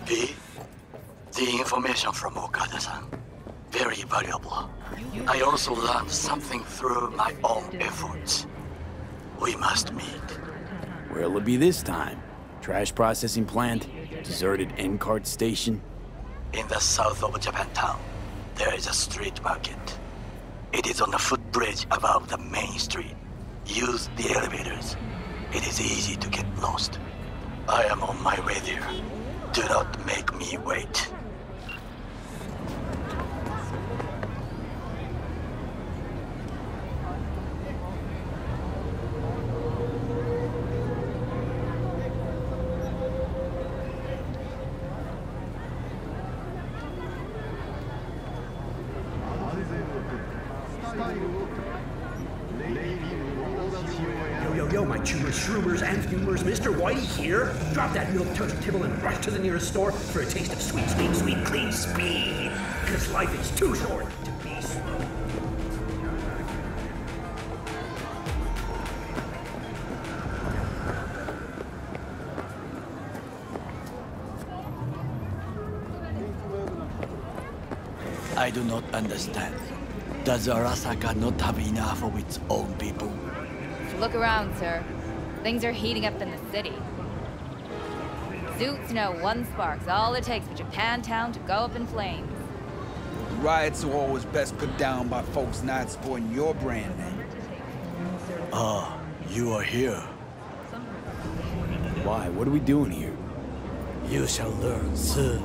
B? The information from Okada-san. Very valuable. I also learned something through my own efforts. We must meet. Where'll it be this time? Trash processing plant? Deserted N-cart station? In the south of Japantown, there is a street market. It is on the footbridge above the main street. Use the elevators. It is easy to get lost. I am on my way there. Do not make me wait. Yo, my chewers, shroomers, and fumers, Mr. Whitey here. Drop that milk toast kibble and rush to the nearest store for a taste of sweet, clean speed. Because life is too short to be slow. I do not understand. Does Arasaka not have enough of its own people? Look around, sir. Things are heating up in the city. Zoots know one spark's all it takes for Japantown to go up in flames. Riots are always best put down by folks not supporting your brand name. Ah, you are here. Why? What are we doing here? You shall learn soon.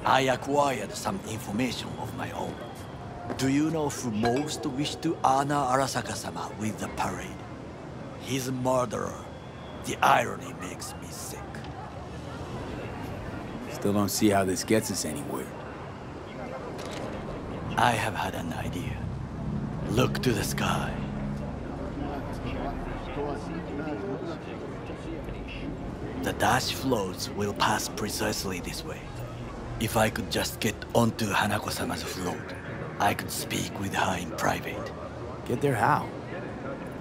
I acquired some information of my own. Do you know who most wish to honor Arasaka-sama with the parade? His murderer. The irony makes me sick. Still don't see how this gets us anywhere. I have had an idea. Look to the sky. The dash floats will pass precisely this way. If I could just get onto Hanako-sama's float, I could speak with her in private. Get there how?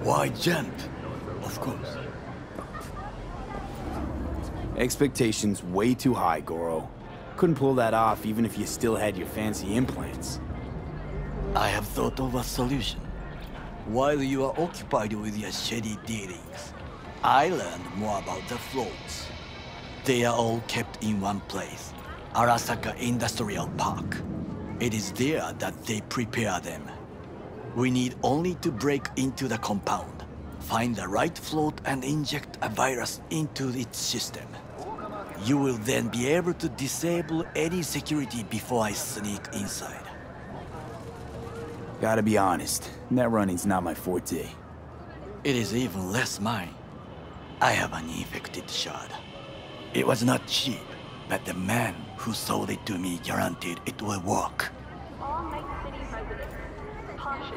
Why jump? Of course. Expectations way too high, Goro. Couldn't pull that off even if you still had your fancy implants. I have thought of a solution. While you are occupied with your shady dealings, I learned more about the floats. They are all kept in one place, Arasaka Industrial Park. It is there that they prepare them. We need only to break into the compound, find the right float and inject a virus into its system. You will then be able to disable any security before I sneak inside. Gotta be honest, net running's not my forte. It is even less mine. I have an infected shard. It was not cheap, but the man who sold it to me guaranteed it will work. All Night City residents, caution.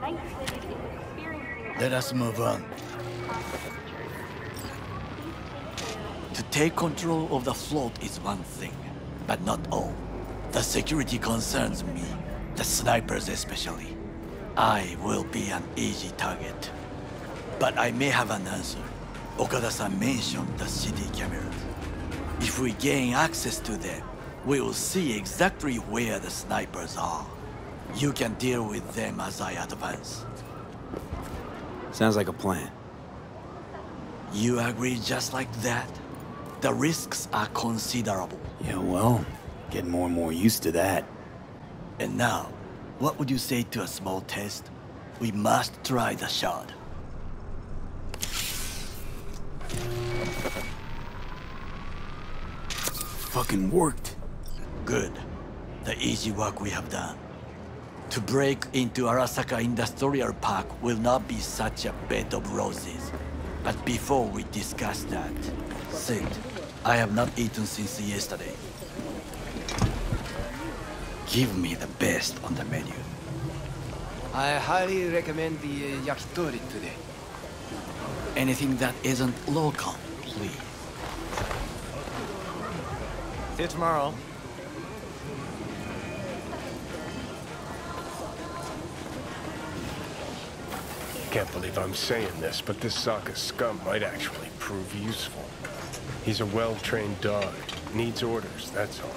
Night City is experiencing... Let us move on. To take control of the float is one thing, but not all. The security concerns me, the snipers especially. I will be an easy target. But I may have an answer. Okada-san mentioned the city cameras. If we gain access to them, we will see exactly where the snipers are. You can deal with them as I advance. Sounds like a plan. You agree just like that? The risks are considerable. Yeah, well, getting more and more used to that. And now, what would you say to a small test? We must try the shard. Fucking worked. Good. The easy work we have done. To break into Arasaka Industrial Park will not be such a bed of roses. But before we discuss that, sit. I have not eaten since yesterday. Give me the best on the menu. I highly recommend the yakitori today. Anything that isn't local, please. See you tomorrow. Can't believe I'm saying this, but this Sokka scum might actually prove useful. He's a well-trained dog. Needs orders, that's all.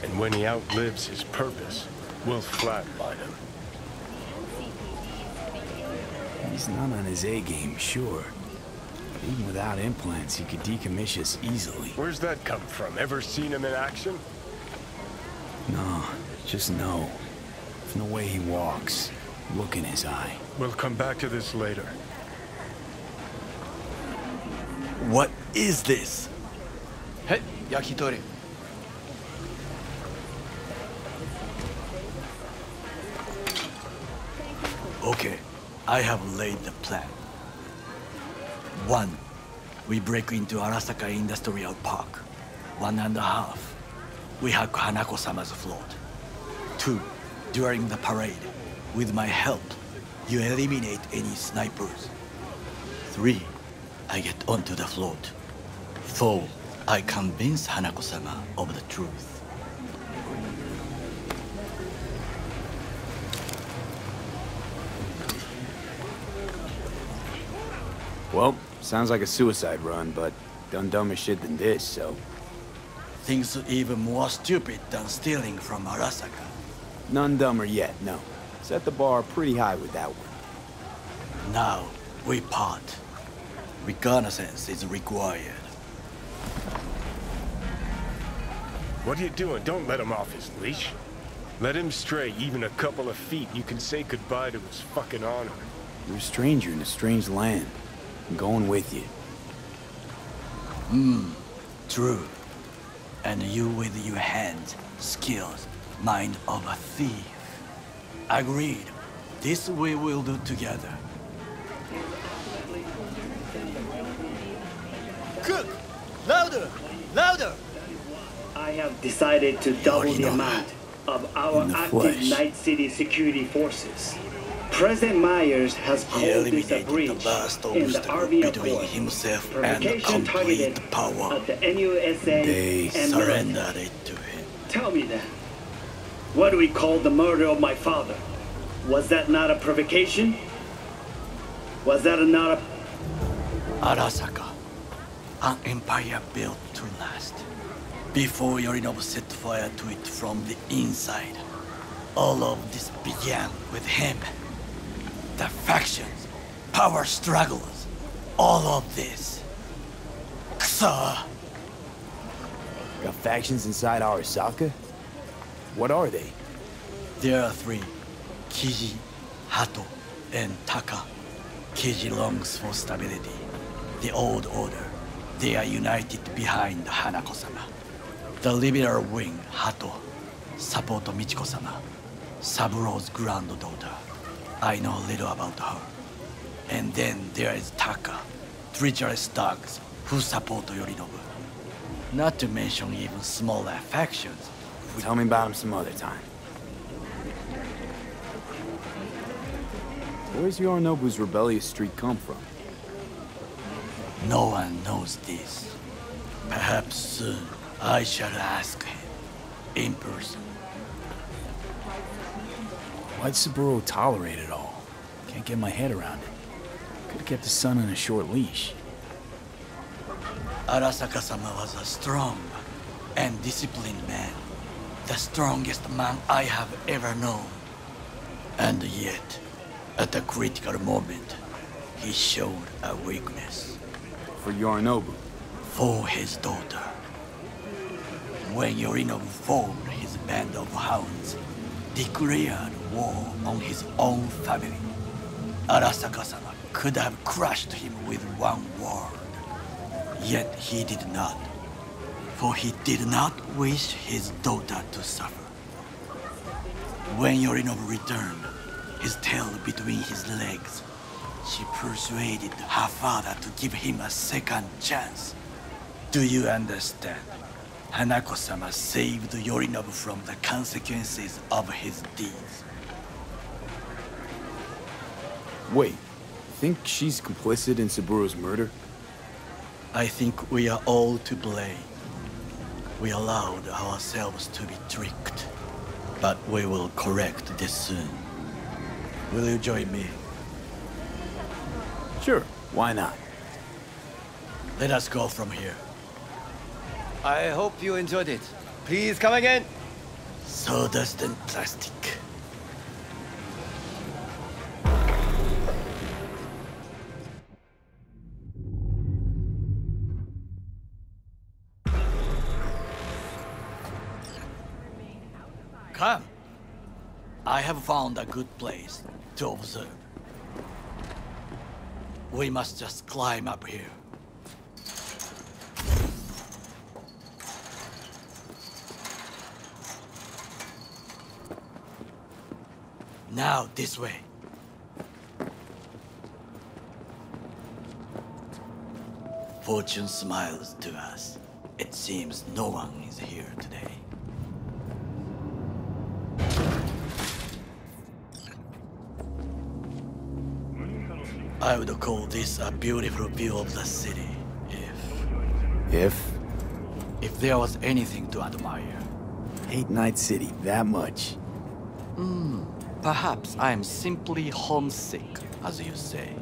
And when he outlives his purpose, we'll flatline him. He's not on his A-game, sure. But even without implants, he could decommission us easily. Where's that come from? Ever seen him in action? No, just no. From the way he walks, look in his eye. We'll come back to this later. What is this? Hey, yakitori. Okay, I have laid the plan. 1. We break into Arasaka Industrial Park. 1.5. We hack Hanako-sama's float. 2. During the parade, with my help, you eliminate any snipers. 3. I get onto the float. 4. I convince Hanako-sama of the truth. Well, sounds like a suicide run, but done dumber shit than this, so... Things even more stupid than stealing from Arasaka. None dumber yet, no. Set the bar pretty high with that one. Now, we part. Reconnaissance is required. What are you doing? Don't let him off his leash. Let him stray even a couple of feet. You can say goodbye to his fucking honor. You're a stranger in a strange land. I'm going with you. True. And you with your hands, skills, mind of a thief. Agreed. This we will do together. Cook! Louder! Louder! I have decided to double the amount of our active flesh. Night City security forces. President Myers has He called this a eliminated the breach last in the obstacle Army between Accord. himself and the Provocation complete targeted power. at the NUSA They and Surrendered military. it to him. Tell me then, what do we call the murder of my father? Was that not a provocation? Was that not a... Arasaka, an empire built to last. Before Yorinobu set fire to it from the inside, all of this began with him. The factions, power struggles, all of this. Ksa! Got factions inside Arasaka? What are they? There are 3. Kiji, Hato, and Taka. Kiji longs for stability. The old order. They are united behind Hanako-sama. The liberal wing, Hato, support Michiko-sama, Saburo's granddaughter. I know little about her. And then there is Taka, treacherous thugs who support Yorinobu. Not to mention even smaller factions. Tell me about him some other time. Where's Yorinobu's rebellious streak come from? No one knows this. Perhaps soon I shall ask him in person. Why'd Saburo tolerate it all? Can't get my head around it. Could've kept his son on a short leash. Arasaka-sama was a strong and disciplined man. The strongest man I have ever known. And yet, at a critical moment, he showed a weakness. For Yorinobu. For his daughter. When Yorinobu formed his band of hounds, declared war on his own family, Arasaka-sama could have crushed him with one word. Yet he did not, for he did not wish his daughter to suffer. When Yorinobu returned, his tail between his legs, she persuaded her father to give him a second chance. Do you understand? Hanako-sama saved Yorinobu from the consequences of his deeds. Wait, you think she's complicit in Saburo's murder? I think we are all to blame. We allowed ourselves to be tricked. But we will correct this soon. Will you join me? Sure, why not? Let us go from here. I hope you enjoyed it. Please come again. Sawdust and plastic. Come. I have found a good place to observe. We must just climb up here. Now, this way. Fortune smiles to us. It seems no one is here today. I would call this a beautiful view of the city, if there was anything to admire. Hate Night City that much. Perhaps I am simply homesick, as you say.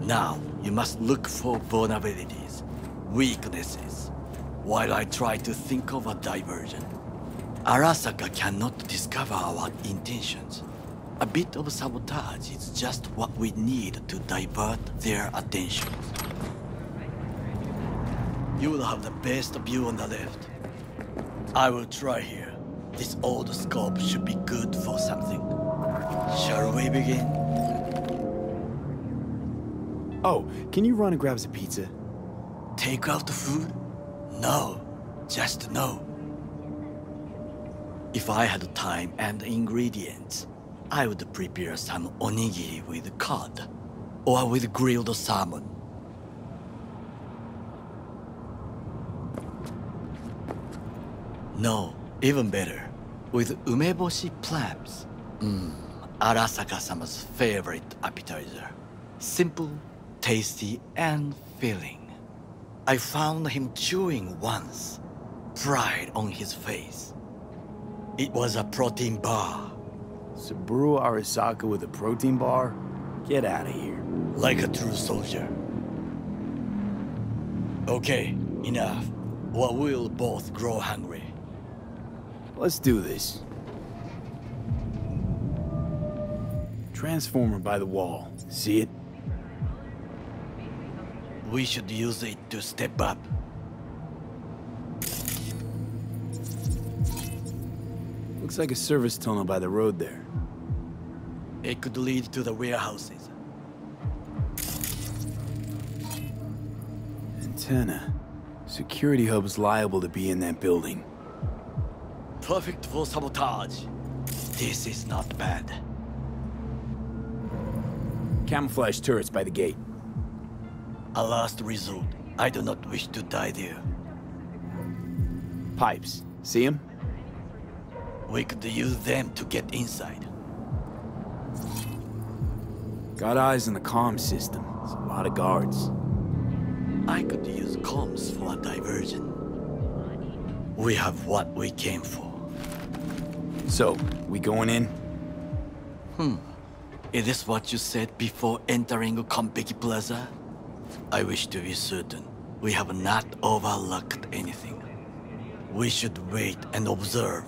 Now, you must look for vulnerabilities, weaknesses, while I try to think of a diversion. Arasaka cannot discover our intentions. A bit of sabotage is just what we need to divert their attention. You will have the best view on the left. I will try here. This old scope should be good for something. Shall we begin? Oh, can you run and grab us a pizza? Take out the food? No, just no. If I had time and ingredients, I would prepare some onigiri with cod, or with grilled salmon. No, even better, with umeboshi clams. Arasaka-sama's favorite appetizer. Simple, tasty, and filling. I found him chewing once, pride on his face. It was a protein bar. Saburo Arasaka with a protein bar? Get out of here. Like a true soldier. Okay, enough. Or we'll both grow hungry. Let's do this. Transformer by the wall. See it? We should use it to step up. Looks like a service tunnel by the road there. It could lead to the warehouses. Antenna. Security hub's liable to be in that building. Perfect for sabotage. This is not bad. Camouflage turrets by the gate. A last resort. I do not wish to die there. Pipes. See them? We could use them to get inside. Got eyes on the comm system. There's a lot of guards. I could use comms for a diversion. We have what we came for. So, we going in? Is this what you said before entering Konpeki Plaza? I wish to be certain we have not overlooked anything. We should wait and observe.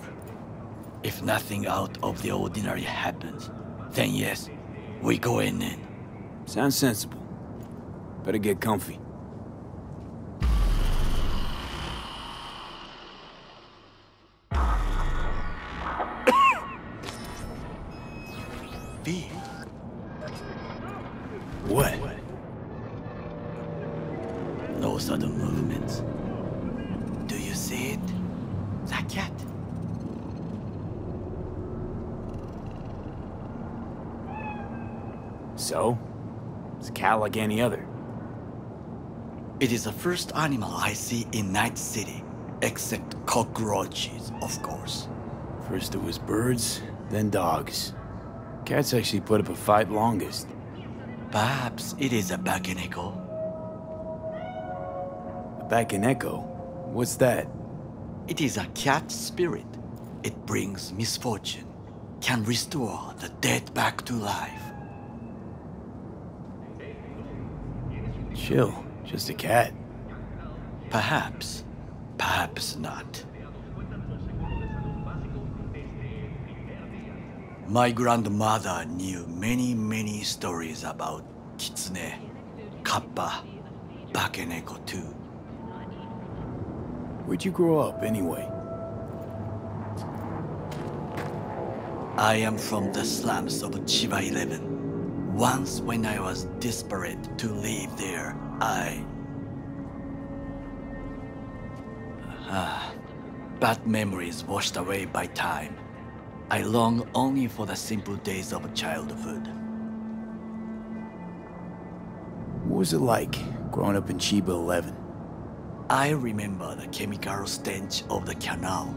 If nothing out of the ordinary happens, then yes, we go in. Sounds sensible. Better get comfy. B. What? No sudden movements. Do you see it? The cat. So? It's a cat like any other. It is the first animal I see in Night City, except cockroaches, of course. First it was birds, then dogs. Cats actually put up a fight longest. Perhaps it is a Bakeneko. A Bakeneko? What's that? It is a cat spirit. It brings misfortune, can restore the dead back to life. Chill, just a cat. Perhaps. Perhaps not. My grandmother knew many stories about Kitsune, Kappa, Bakeneko too. Where'd you grow up, anyway? I am from the slums of Chiba 11. Once when I was desperate to live there, bad memories washed away by time. I long only for the simple days of childhood. What was it like, growing up in Chiba 11? I remember the chemical stench of the canal,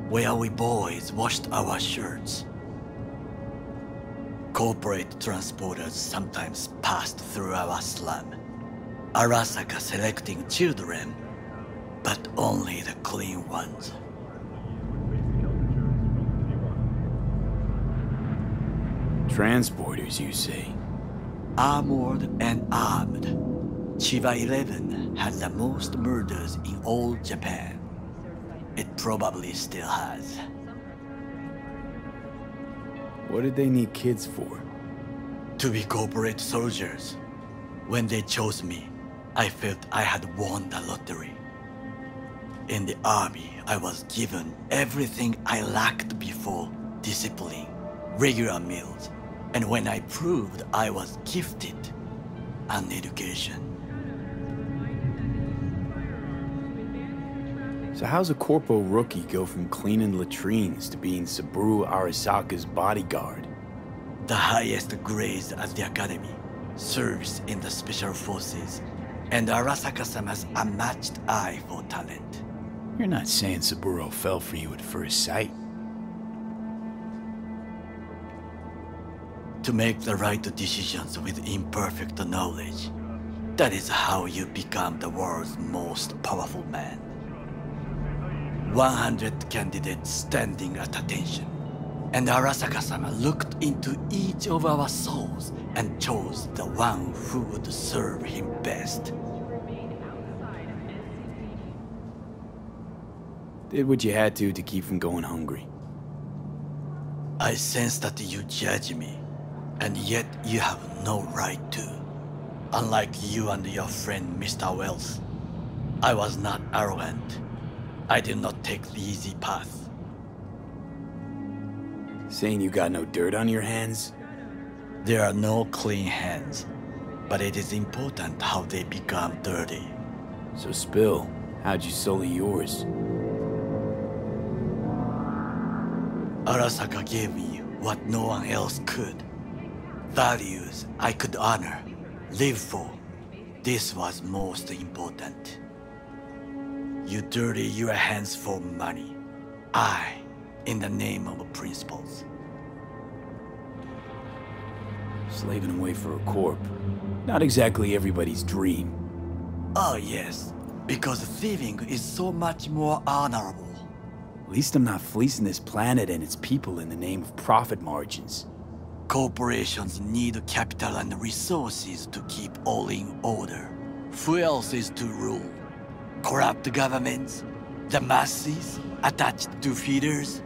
where we boys washed our shirts. Corporate transporters sometimes passed through our slum, Arasaka selecting children, but only the clean ones. Transporters, you say? Armored and armed, Chiba 11 had the most murders in all Japan. It probably still has. What did they need kids for? To be corporate soldiers. When they chose me, I felt I had won the lottery. In the army, I was given everything I lacked before: discipline, regular meals, and when I proved I was gifted, an education. So how's a corpo rookie go from cleaning latrines to being Saburo Arasaka's bodyguard? The highest grades at the academy, serves in the special forces, and Arasaka-sama's unmatched eye for talent. You're not saying Saburo fell for you at first sight. To make the right decisions with imperfect knowledge, that is how you become the world's most powerful man. 100 candidates standing at attention, and Arasaka-sama looked into each of our souls and chose the one who would serve him best. Did what you had to keep from going hungry. I sense that you judge me, and yet you have no right to. Unlike you and your friend Mr. Wells, I was not arrogant. I did not take the easy path. Saying you got no dirt on your hands? There are no clean hands, but it is important how they become dirty. So spill, how'd you sully yours? Arasaka gave me what no one else could. Values I could honor, live for. This was most important. You dirty your hands for money. I, in the name of principles. Slaving away for a corp. Not exactly everybody's dream. Oh yes, because thieving is so much more honorable. At least I'm not fleecing this planet and its people in the name of profit margins. Corporations need capital and resources to keep all in order. Who else is to rule? Corrupt governments? The masses attached to feeders?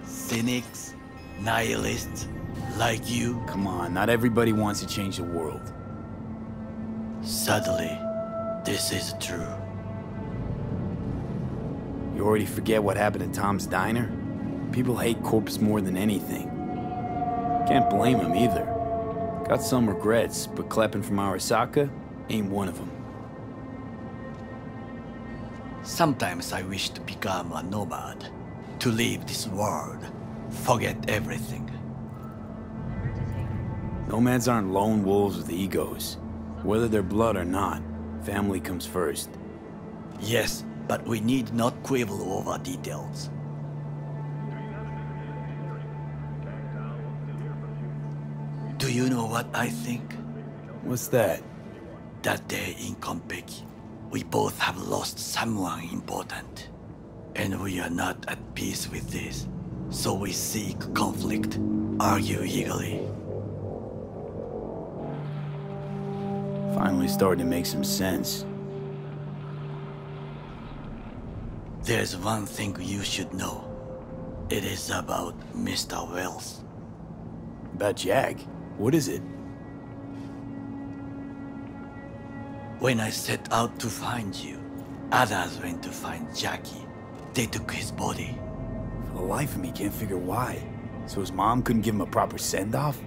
Cynics? Nihilists? Like you? Come on, not everybody wants to change the world. Sadly, this is true. You already forget what happened at Tom's Diner? People hate corpse more than anything. Can't blame him either. Got some regrets, but clapping from Arasaka ain't one of them. Sometimes I wish to become a nomad, to leave this world, forget everything. Nomads aren't lone wolves with egos. Whether they're blood or not, family comes first. Yes, but we need not quibble over details. Do you know what I think? What's that? That day in Konpeki, we both have lost someone important. And we are not at peace with this. So we seek conflict, argue eagerly. Finally starting to make some sense. There's one thing you should know. It is about Mr. Wells. About Jack? What is it? When I set out to find you, others went to find Jackie. They took his body. For the life of me, can't figure why. So his mom couldn't give him a proper send-off?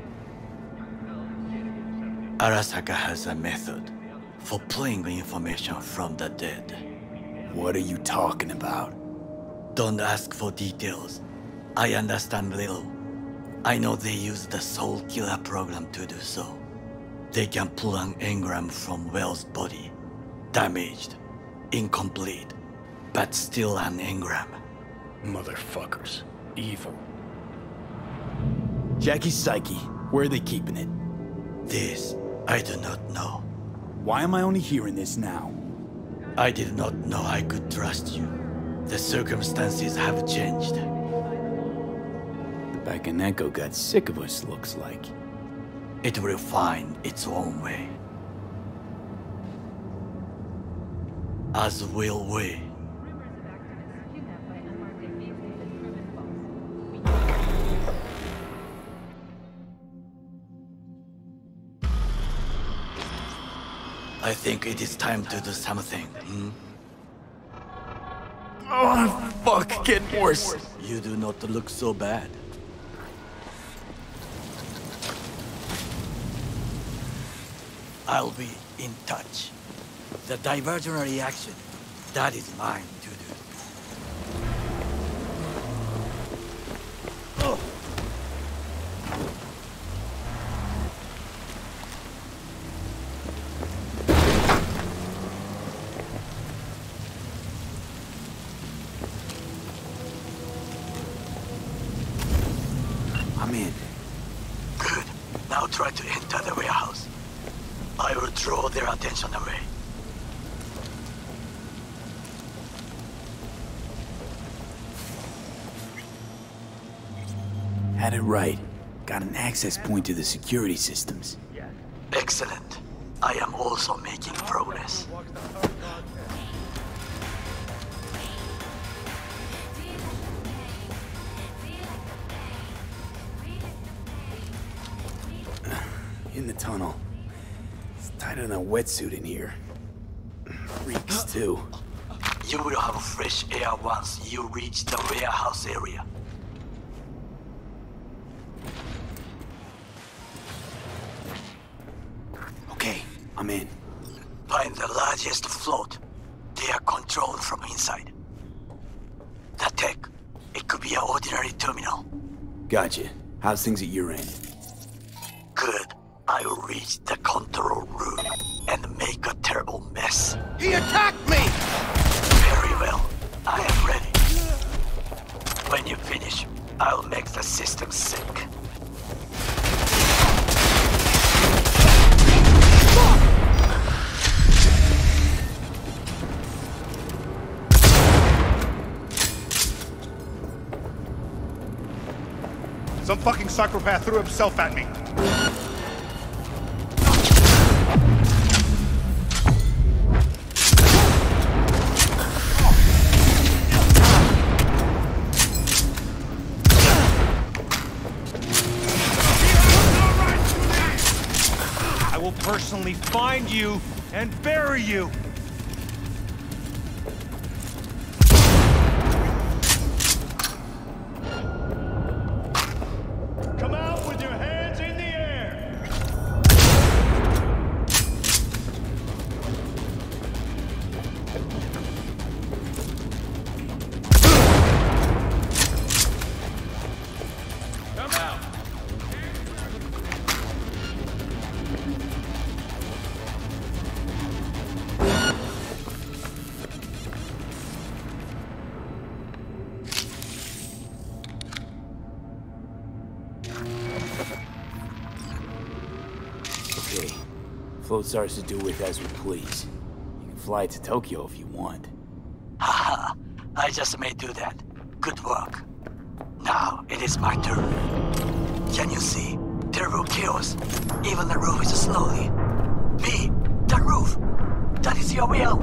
Arasaka has a method for pulling information from the dead. What are you talking about? Don't ask for details. I understand little. I know they use the Soul Killer program to do so. They can pull an engram from Wells' body. Damaged, incomplete, but still an engram. Motherfuckers. Evil. Jackie's psyche. Where are they keeping it? This, I do not know. Why am I only hearing this now? I did not know I could trust you. The circumstances have changed. The Bakaneko got sick of us, looks like. It will find its own way. As will we. I think it is time to do something, Oh, fuck, getting worse. You do not look so bad. I'll be in touch. The diversionary reaction, that is mine to do. I'm in. Good. Now try to enter the warehouse. I will draw their attention away. Had it right. Got an access point to the security systems. Excellent. I am also making progress. In the tunnel. It's tighter than a wetsuit in here. Reeks, too. You will have fresh air once you reach the warehouse area. Okay, I'm in. Find the largest float. They are controlled from inside. The tech, it could be an ordinary terminal. Gotcha. How's things at your end? Good. I will reach the control room and make a terrible mess. He attacked me! Very well. I am ready. When you finish, I'll make the system sick. Some fucking psychopath threw himself at me. I will personally find you and bury you. Come out with your hands in the air! Come out! Okay. Float's ours to do with as we please. You can fly it to Tokyo if you want. Haha, I just may do that. Good work. Now, it is my turn. Can you see? Terrible chaos. Even the roof is slowly. B, your will!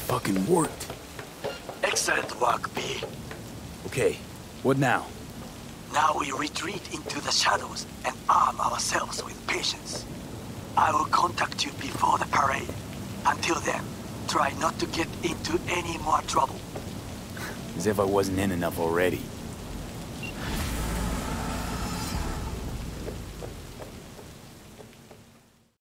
Fucking worked. Excellent work, B. Okay, what now? Now we retreat into the shadows and arm ourselves with patience. I will contact you before the parade. Until then, try not to get into any more trouble. As if I wasn't in enough already.